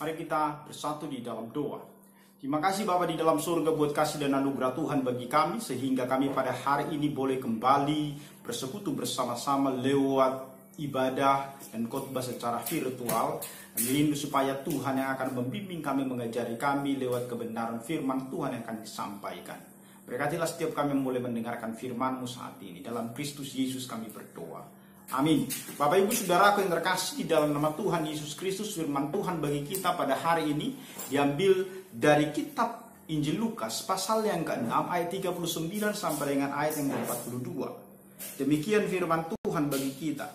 Mari kita bersatu di dalam doa. Terima kasih Bapa di dalam surga buat kasih dan anugerah Tuhan bagi kami, sehingga kami pada hari ini boleh kembali bersekutu bersama-sama lewat ibadah dan khotbah secara virtual. Kami rindu supaya Tuhan yang akan membimbing kami, mengajari kami lewat kebenaran firman Tuhan yang akan disampaikan. Berkatilah setiap kami yang boleh mendengarkan firman-Mu saat ini. Dalam Kristus Yesus kami berdoa. Amin. Bapak Ibu Saudaraku yang terkasih di dalam nama Tuhan Yesus Kristus, firman Tuhan bagi kita pada hari ini diambil dari kitab Injil Lukas pasal yang ke-6 ayat 39 sampai dengan ayat yang ke-42. Demikian firman Tuhan bagi kita.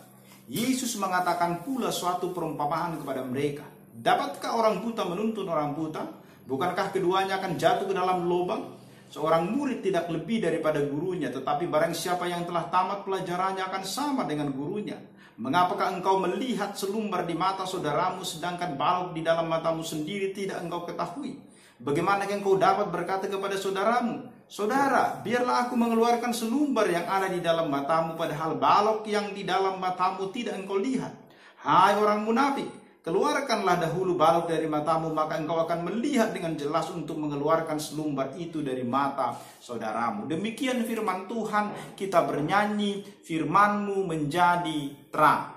Yesus mengatakan pula suatu perumpamaan kepada mereka. Dapatkah orang buta menuntun orang buta? Bukankah keduanya akan jatuh ke dalam lubang? Seorang murid tidak lebih daripada gurunya, tetapi barang siapa yang telah tamat pelajarannya akan sama dengan gurunya. Mengapakah engkau melihat selumbar di mata saudaramu, sedangkan balok di dalam matamu sendiri tidak engkau ketahui? Bagaimana engkau dapat berkata kepada saudaramu, "Saudara, biarlah aku mengeluarkan selumbar yang ada di dalam matamu, padahal balok yang di dalam matamu tidak engkau lihat? Hai orang munafik, keluarkanlah dahulu balok dari matamu, maka engkau akan melihat dengan jelas untuk mengeluarkan selumbar itu dari mata saudaramu." Demikian firman Tuhan. Kita bernyanyi, firman-Mu menjadi terang.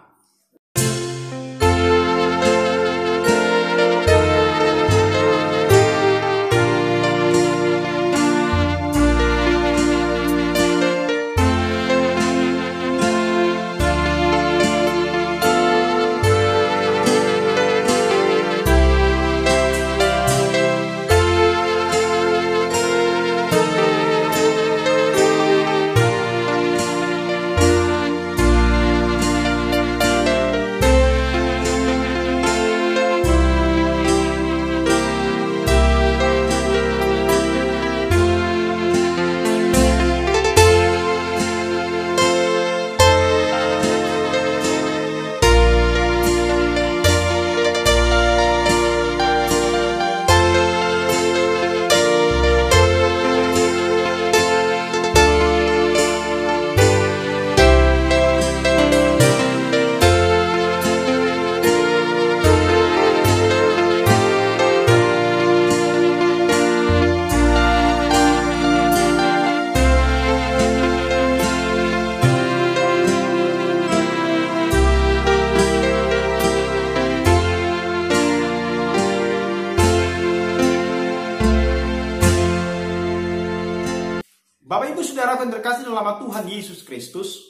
Bapak Ibu Saudara yang terkasih dalam nama Tuhan Yesus Kristus,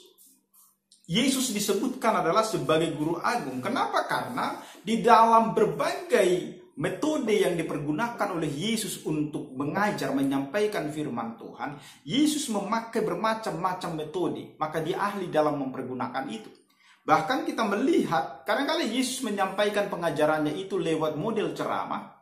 Yesus disebutkan adalah sebagai guru agung. Kenapa? Karena di dalam berbagai metode yang dipergunakan oleh Yesus untuk mengajar, menyampaikan firman Tuhan, Yesus memakai bermacam-macam metode. Maka dia ahli dalam mempergunakan itu. Bahkan kita melihat, kadang-kadang Yesus menyampaikan pengajarannya itu lewat model ceramah.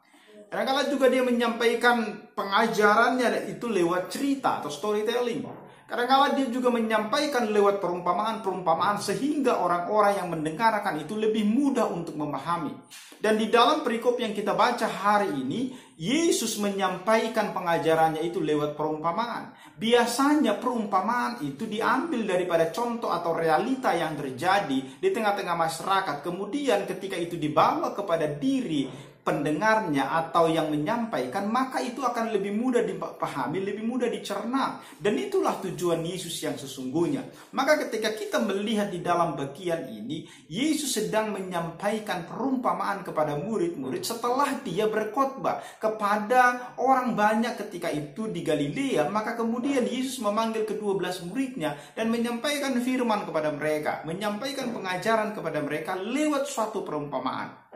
Kadang-kadang juga dia menyampaikan pengajarannya itu lewat cerita atau storytelling. Kadang-kadang dia juga menyampaikan lewat perumpamaan-perumpamaan sehingga orang-orang yang mendengarkan itu lebih mudah untuk memahami. Dan di dalam perikop yang kita baca hari ini, Yesus menyampaikan pengajarannya itu lewat perumpamaan. Biasanya perumpamaan itu diambil daripada contoh atau realita yang terjadi di tengah-tengah masyarakat. Kemudian ketika itu dibawa kepada diri pendengarnya atau yang menyampaikan, maka itu akan lebih mudah dipahami, lebih mudah dicerna. Dan itulah tujuan Yesus yang sesungguhnya. Maka ketika kita melihat di dalam bagian ini, Yesus sedang menyampaikan perumpamaan kepada murid-murid setelah dia berkhotbah kepada orang banyak ketika itu di Galilea. Maka kemudian Yesus memanggil ke-12 muridnya dan menyampaikan firman kepada mereka, menyampaikan pengajaran kepada mereka lewat suatu perumpamaan.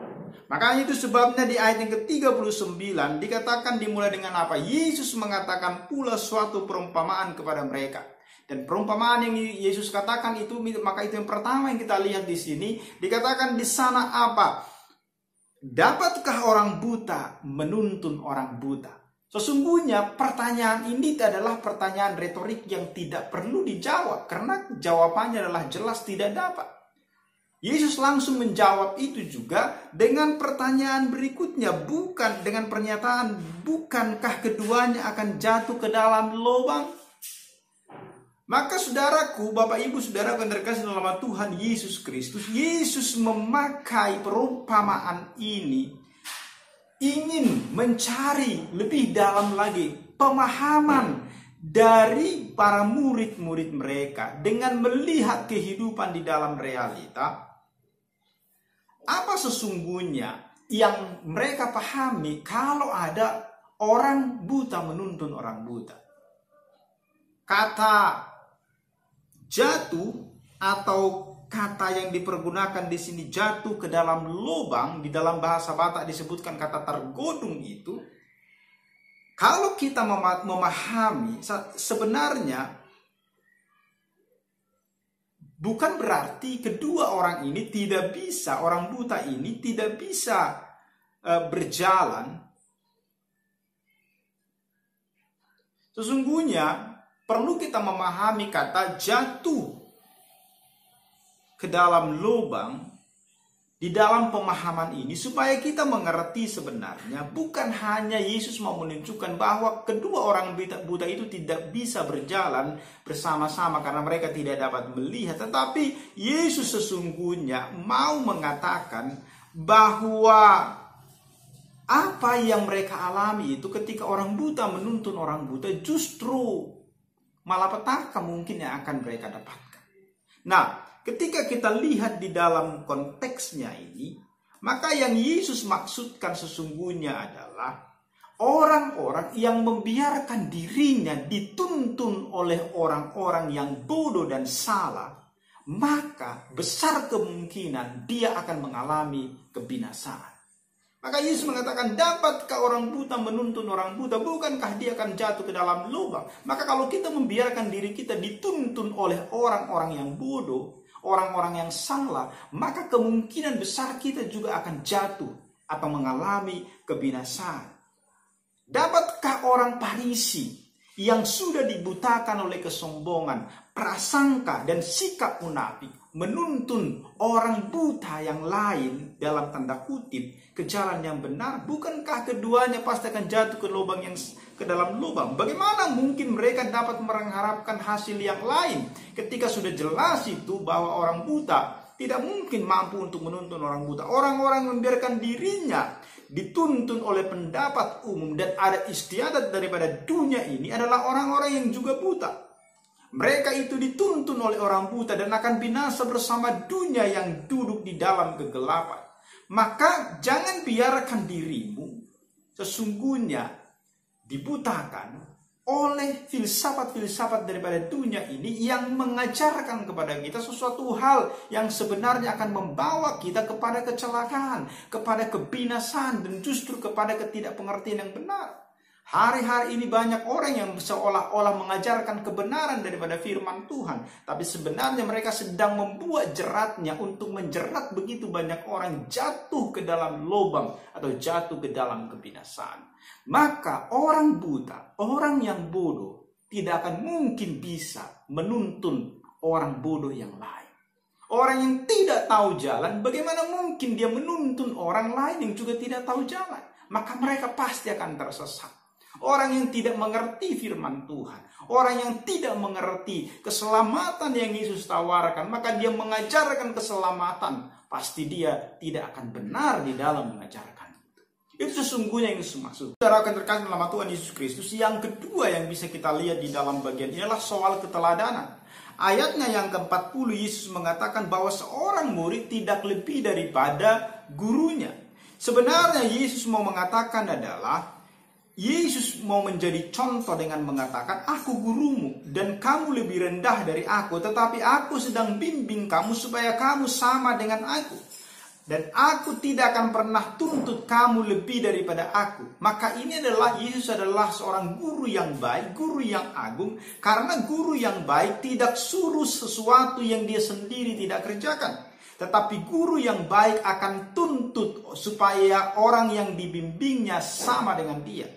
Makanya itu sebabnya di ayat yang ke-39 dikatakan dimulai dengan apa? Yesus mengatakan pula suatu perumpamaan kepada mereka. Dan perumpamaan yang Yesus katakan itu, maka itu yang pertama yang kita lihat di sini, dikatakan di sana apa? Dapatkah orang buta menuntun orang buta? Sesungguhnya pertanyaan ini adalah pertanyaan retorik yang tidak perlu dijawab, karena jawabannya adalah jelas tidak dapat. Yesus langsung menjawab itu juga dengan pertanyaan berikutnya, bukan dengan pernyataan, bukankah keduanya akan jatuh ke dalam lubang? Maka saudaraku, Bapak Ibu Saudara yang terkasih dalam nama Tuhan Yesus Kristus, Yesus memakai perumpamaan ini ingin mencari lebih dalam lagi pemahaman dari para murid-murid mereka dengan melihat kehidupan di dalam realita, apa sesungguhnya yang mereka pahami kalau ada orang buta menuntun orang buta. Kata jatuh atau kata yang dipergunakan di sini jatuh ke dalam lubang, di dalam bahasa Batak disebutkan kata tergodung itu. Kalau kita memahami sebenarnya bukan berarti kedua orang ini tidak bisa, orang buta ini tidak bisa berjalan. Sesungguhnya perlu kita memahami kata jatuh ke dalam lubang di dalam pemahaman ini supaya kita mengerti sebenarnya bukan hanya Yesus mau menunjukkan bahwa kedua orang buta itu tidak bisa berjalan bersama-sama karena mereka tidak dapat melihat, tetapi Yesus sesungguhnya mau mengatakan bahwa apa yang mereka alami itu ketika orang buta menuntun orang buta justru malapetaka mungkin yang akan mereka dapatkan. Nah, ketika kita lihat di dalam konteksnya ini, maka yang Yesus maksudkan sesungguhnya adalah orang-orang yang membiarkan dirinya dituntun oleh orang-orang yang bodoh dan salah, maka besar kemungkinan dia akan mengalami kebinasaan. Maka Yesus mengatakan, dapatkah orang buta menuntun orang buta? Bukankah dia akan jatuh ke dalam lubang? Maka kalau kita membiarkan diri kita dituntun oleh orang-orang yang bodoh, orang-orang yang salah, maka kemungkinan besar kita juga akan jatuh atau mengalami kebinasaan. Dapatkah orang Farisi yang sudah dibutakan oleh kesombongan, prasangka, dan sikap munafik menuntun orang buta yang lain dalam tanda kutip ke jalan yang benar? Bukankah keduanya pasti akan jatuh ke lubang yang ke dalam lubang? Bagaimana mungkin mereka dapat mengharapkan hasil yang lain ketika sudah jelas itu bahwa orang buta tidak mungkin mampu untuk menuntun orang buta? Orang-orang membiarkan dirinya dituntun oleh pendapat umum dan ada istiadat daripada dunia ini adalah orang-orang yang juga buta. Mereka itu dituntun oleh orang buta dan akan binasa bersama dunia yang duduk di dalam kegelapan. Maka jangan biarkan dirimu sesungguhnya dibutakan oleh filsafat-filsafat daripada dunia ini yang mengajarkan kepada kita sesuatu hal yang sebenarnya akan membawa kita kepada kecelakaan, kepada kebinasaan, dan justru kepada ketidakpengertian yang benar. Hari-hari ini banyak orang yang seolah-olah mengajarkan kebenaran daripada firman Tuhan, tapi sebenarnya mereka sedang membuat jeratnya untuk menjerat begitu banyak orang jatuh ke dalam lubang atau jatuh ke dalam kebinasaan. Maka orang buta, orang yang bodoh tidak akan mungkin bisa menuntun orang bodoh yang lain. Orang yang tidak tahu jalan, bagaimana mungkin dia menuntun orang lain yang juga tidak tahu jalan? Maka mereka pasti akan tersesat. Orang yang tidak mengerti firman Tuhan, orang yang tidak mengerti keselamatan yang Yesus tawarkan, maka dia mengajarkan keselamatan, pasti dia tidak akan benar di dalam mengajarkan itu. Itu sesungguhnya yang Yesus maksud. Saudara akan terkasih dalam nama Tuhan Yesus Kristus. Yang kedua yang bisa kita lihat di dalam bagian ini adalah soal keteladanan. Ayatnya yang ke-40 Yesus mengatakan bahwa seorang murid tidak lebih daripada gurunya. Sebenarnya Yesus mau mengatakan adalah Yesus mau menjadi contoh dengan mengatakan, aku gurumu dan kamu lebih rendah dari aku, tetapi aku sedang bimbing kamu supaya kamu sama dengan aku. Dan aku tidak akan pernah tuntut kamu lebih daripada aku. Maka ini adalah Yesus adalah seorang guru yang baik, guru yang agung. Karena guru yang baik tidak suruh sesuatu yang dia sendiri tidak kerjakan. Tetapi guru yang baik akan tuntut supaya orang yang dibimbingnya sama dengan dia.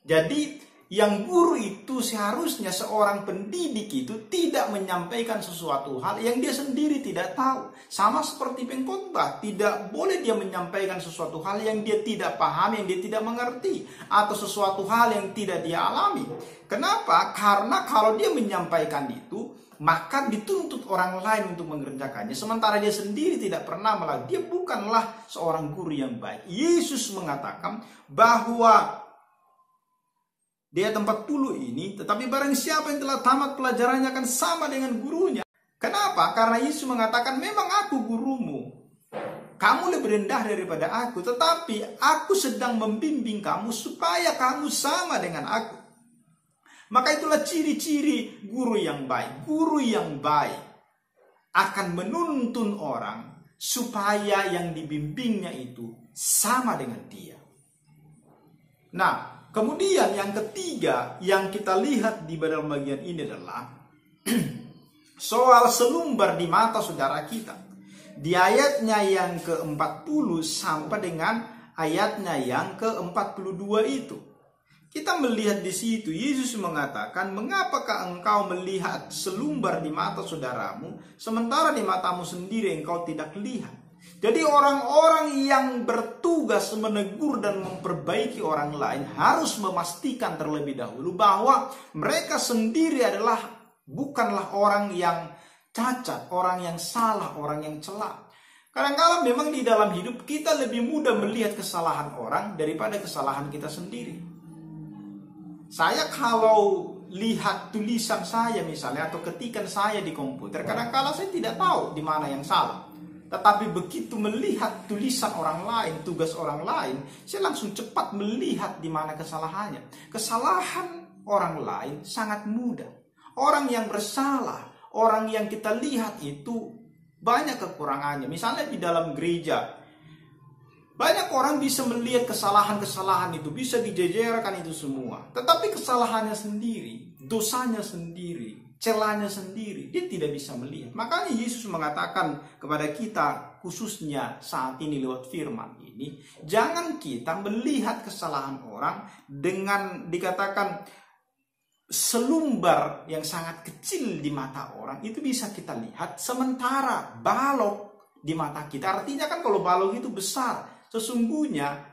Jadi yang guru itu seharusnya seorang pendidik itu tidak menyampaikan sesuatu hal yang dia sendiri tidak tahu. Sama seperti pengkhotbah, tidak boleh dia menyampaikan sesuatu hal yang dia tidak paham, yang dia tidak mengerti, atau sesuatu hal yang tidak dia alami. Kenapa? Karena kalau dia menyampaikan itu, maka dituntut orang lain untuk mengerjakannya, sementara dia sendiri tidak pernah melakukan. Dia bukanlah seorang guru yang baik. Yesus mengatakan bahwa di ayat 40 ini, tetapi barang siapa yang telah tamat pelajarannya akan sama dengan gurunya. Kenapa? Karena Yesus mengatakan, memang aku gurumu, kamu lebih rendah daripada aku, tetapi aku sedang membimbing kamu supaya kamu sama dengan aku. Maka itulah ciri-ciri guru yang baik. Guru yang baik akan menuntun orang supaya yang dibimbingnya itu sama dengan dia. Nah, kemudian yang ketiga yang kita lihat di dalam bagian ini adalah soal selumbar di mata saudara kita. Di ayatnya yang ke-40 sampai dengan ayatnya yang ke-42 itu. Kita melihat di situ Yesus mengatakan, mengapakah engkau melihat selumbar di mata saudaramu, sementara di matamu sendiri engkau tidak lihat. Jadi orang-orang yang bertugas menegur dan memperbaiki orang lain harus memastikan terlebih dahulu bahwa mereka sendiri bukanlah orang yang cacat, orang yang salah, orang yang celak. Kadang-kadang memang di dalam hidup kita lebih mudah melihat kesalahan orang daripada kesalahan kita sendiri. Saya kalau lihat tulisan saya misalnya atau ketikan saya di komputer, kadang-kadang saya tidak tahu di mana yang salah. Tetapi begitu melihat tulisan orang lain, tugas orang lain, saya langsung cepat melihat di mana kesalahannya. Kesalahan orang lain sangat mudah. Orang yang bersalah, orang yang kita lihat itu banyak kekurangannya. Misalnya di dalam gereja, banyak orang bisa melihat kesalahan-kesalahan itu, bisa dijejerkan itu semua. Tetapi kesalahannya sendiri, dosanya sendiri, celahnya sendiri, dia tidak bisa melihat. Makanya Yesus mengatakan kepada kita, khususnya saat ini lewat firman ini, jangan kita melihat kesalahan orang dengan dikatakan selumbar yang sangat kecil di mata orang, itu bisa kita lihat, sementara balok di mata kita. Artinya kan kalau balok itu besar, sesungguhnya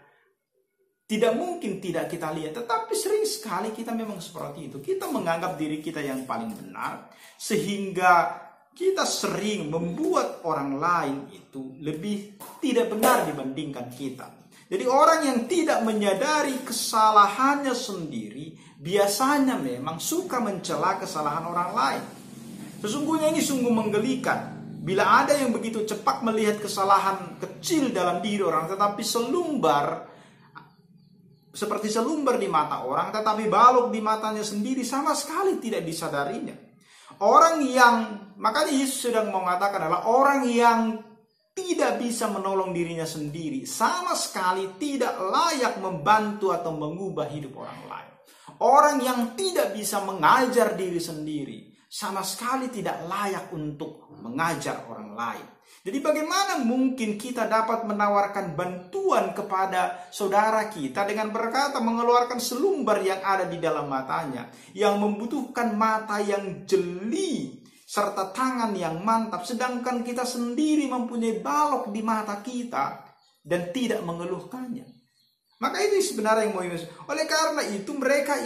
tidak mungkin tidak kita lihat. Tetapi sering sekali kita memang seperti itu. Kita menganggap diri kita yang paling benar, sehingga kita sering membuat orang lain itu lebih tidak benar dibandingkan kita. Jadi orang yang tidak menyadari kesalahannya sendiri biasanya memang suka mencela kesalahan orang lain. Sesungguhnya ini sungguh menggelikan. Bila ada yang begitu cepat melihat kesalahan kecil dalam diri orang, tetapi seperti selumbar di mata orang, tetapi balok di matanya sendiri sama sekali tidak disadarinya. Makanya Yesus sedang mengatakan adalah orang yang tidak bisa menolong dirinya sendiri, sama sekali tidak layak membantu atau mengubah hidup orang lain. Orang yang tidak bisa mengajar diri sendiri, sama sekali tidak layak untuk mengajar orang lain. Jadi bagaimana mungkin kita dapat menawarkan bantuan kepada saudara kita dengan berkata mengeluarkan selumbar yang ada di dalam matanya, yang membutuhkan mata yang jeli serta tangan yang mantap, sedangkan kita sendiri mempunyai balok di mata kita dan tidak mengeluhkannya. Maka itu sebenarnya yang mau Yesus. Oleh karena itu mereka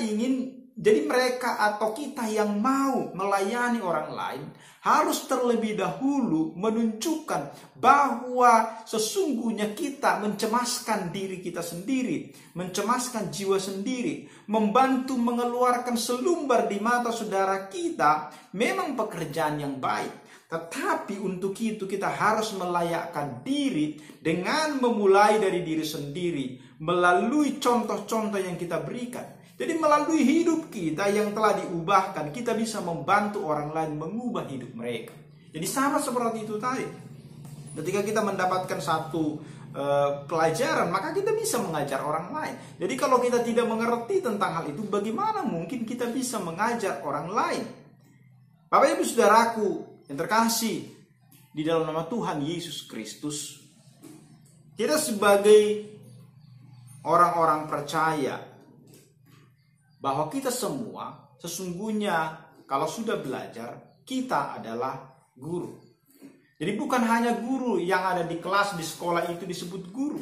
atau kita yang mau melayani orang lain harus terlebih dahulu menunjukkan bahwa sesungguhnya kita mencemaskan diri kita sendiri, mencemaskan jiwa sendiri, membantu mengeluarkan selumbar di mata saudara kita memang pekerjaan yang baik. Tetapi untuk itu kita harus melayakkan diri dengan memulai dari diri sendiri melalui contoh-contoh yang kita berikan. Jadi melalui hidup kita yang telah diubahkan, kita bisa membantu orang lain mengubah hidup mereka. Jadi sama seperti itu tadi. Ketika kita mendapatkan satu pelajaran, maka kita bisa mengajar orang lain. Jadi kalau kita tidak mengerti tentang hal itu, bagaimana mungkin kita bisa mengajar orang lain? Bapak Ibu Saudaraku yang terkasih di dalam nama Tuhan Yesus Kristus, kita sebagai orang-orang percaya bahwa kita semua sesungguhnya kalau sudah belajar, kita adalah guru. Jadi bukan hanya guru yang ada di kelas, di sekolah itu disebut guru.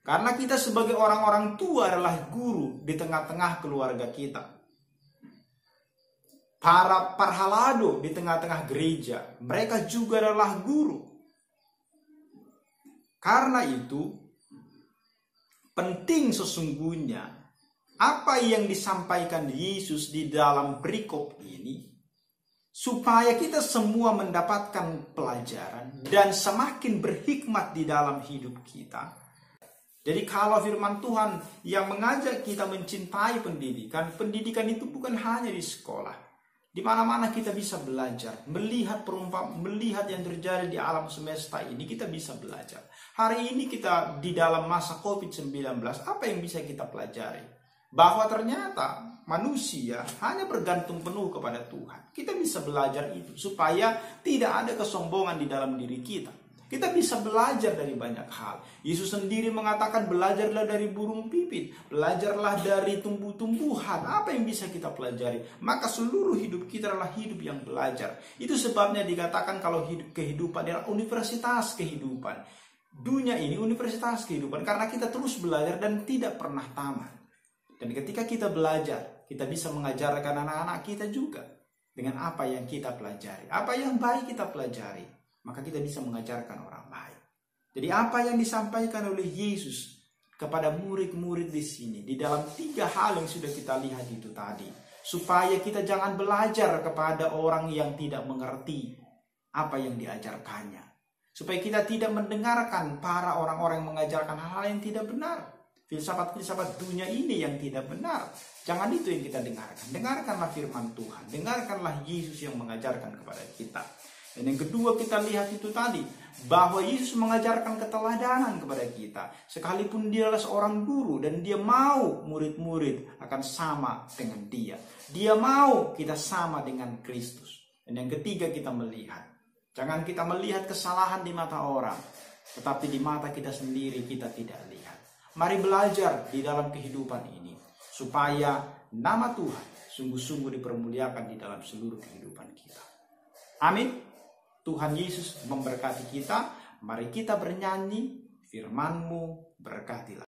Karena kita sebagai orang-orang tua adalah guru di tengah-tengah keluarga kita. para parhalado di tengah-tengah gereja, mereka juga adalah guru. Karena itu, penting sesungguhnya apa yang disampaikan Yesus di dalam perikop ini, supaya kita semua mendapatkan pelajaran dan semakin berhikmat di dalam hidup kita. Jadi kalau firman Tuhan yang mengajak kita mencintai pendidikan, pendidikan itu bukan hanya di sekolah. Di mana-mana kita bisa belajar, melihat yang terjadi di alam semesta ini, kita bisa belajar. Hari ini kita di dalam masa COVID-19, apa yang bisa kita pelajari? Bahwa ternyata manusia hanya bergantung penuh kepada Tuhan. Kita bisa belajar itu supaya tidak ada kesombongan di dalam diri kita. Kita bisa belajar dari banyak hal. Yesus sendiri mengatakan belajarlah dari burung pipit, belajarlah dari tumbuh-tumbuhan. Apa yang bisa kita pelajari? Maka seluruh hidup kita adalah hidup yang belajar. Itu sebabnya dikatakan kalau kehidupan adalah universitas kehidupan. Dunia ini universitas kehidupan karena kita terus belajar dan tidak pernah tamat. Dan ketika kita belajar, kita bisa mengajarkan anak-anak kita juga dengan apa yang kita pelajari. Apa yang baik kita pelajari, maka kita bisa mengajarkan orang baik. Jadi apa yang disampaikan oleh Yesus kepada murid-murid di sini, di dalam 3 hal yang sudah kita lihat itu tadi. Supaya kita jangan belajar kepada orang yang tidak mengerti apa yang diajarkannya. Supaya kita tidak mendengarkan para orang-orang yang mengajarkan hal-hal yang tidak benar. Filsafat-filsafat dunia ini yang tidak benar. Jangan itu yang kita dengarkan. Dengarkanlah firman Tuhan. Dengarkanlah Yesus yang mengajarkan kepada kita. Dan yang kedua kita lihat itu tadi, bahwa Yesus mengajarkan keteladanan kepada kita. Sekalipun dia adalah seorang guru dan dia mau murid-murid akan sama dengan dia. Dia mau kita sama dengan Kristus. Dan yang ketiga kita melihat, jangan kita melihat kesalahan di mata orang, tetapi di mata kita sendiri kita tidak lihat. Mari belajar di dalam kehidupan ini, supaya nama Tuhan sungguh-sungguh dipermuliakan di dalam seluruh kehidupan kita. Amin. Tuhan Yesus memberkati kita. Mari kita bernyanyi, firman-Mu berkatilah.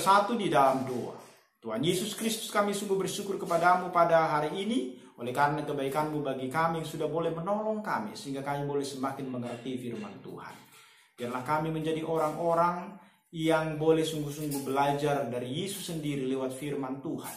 Bersatu di dalam doa. Tuhan Yesus Kristus, kami sungguh bersyukur kepadamu pada hari ini oleh karena kebaikan-Mu bagi kami yang sudah boleh menolong kami sehingga kami boleh semakin mengerti firman Tuhan. Biarlah kami menjadi orang-orang yang boleh sungguh-sungguh belajar dari Yesus sendiri lewat firman Tuhan.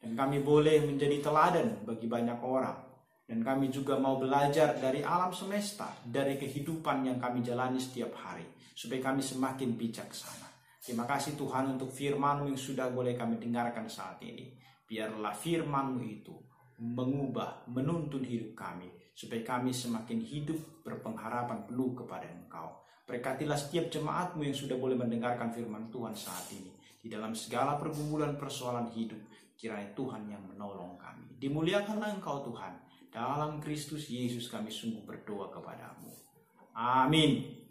Dan kami boleh menjadi teladan bagi banyak orang. Dan kami juga mau belajar dari alam semesta, dari kehidupan yang kami jalani setiap hari, supaya kami semakin bijaksana. Terima kasih Tuhan untuk firman-Mu yang sudah boleh kami dengarkan saat ini. Biarlah firman-Mu itu mengubah, menuntun hidup kami, supaya kami semakin hidup berpengharapan penuh kepada Engkau. Berkatilah setiap jemaat-Mu yang sudah boleh mendengarkan firman Tuhan saat ini. Di dalam segala pergumulan persoalan hidup, kiranya Tuhan yang menolong kami. Dimuliakanlah Engkau Tuhan. Dalam Kristus Yesus kami sungguh berdoa kepadamu. Amin.